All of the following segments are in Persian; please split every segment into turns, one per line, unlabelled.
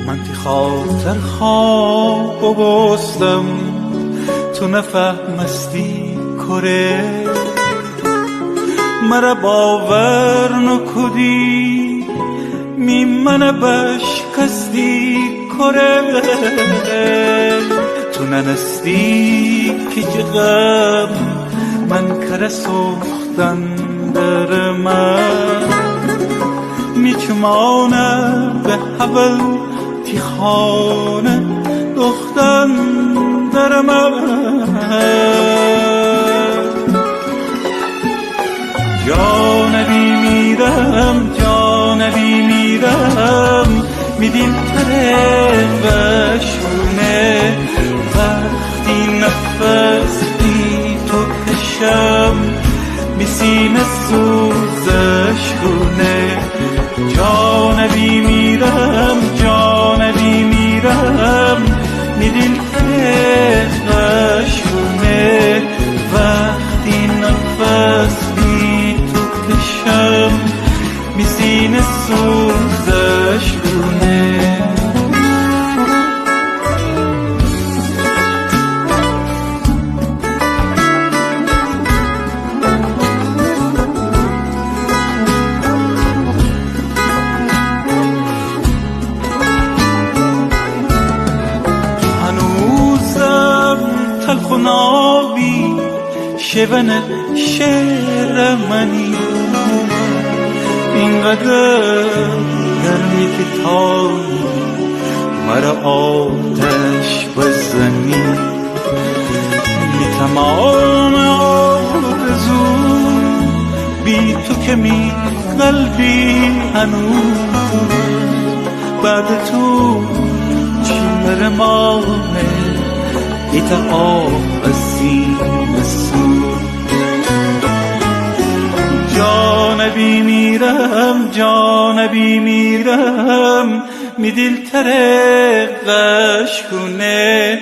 من تی خاطر خواب بستم تو نفهمستی کره مرا باور نکدی می من بشکستی کره تو ننستی که غم من کره سوختن در من میچمانه به حول تی خانه دختن در من جانبی میرم جانبی میرم میدیم تره وشونه وقتی نفس بی تو کشم میسینه سوزش گونه جانبی میرم جانبی میرم میدیم تره وشونه وقتی نفس بی تو کشم میسینه سوزش گونه هنوزم تلخ و نابی شون شعر منی اینقدر گرمی که تا مرا آتش بزنی بی تمام آرزو بی تو که می قلبی هنوز بعد تو چی مره مانه ایتا آب از سینه سو جانبی میرم جانبی میرم می دل ترقش کنه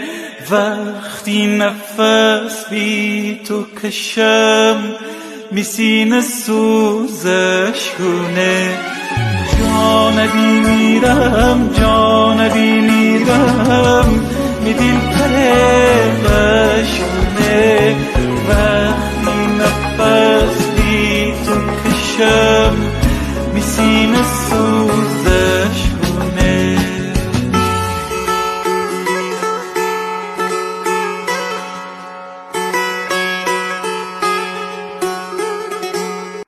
وقتی نفس بی تو کشم می سینه سوزش کنه جانبی میرم جانبی میرم می دل ترقش کنه وقتی نفس بی تو کشم میسینه سوزه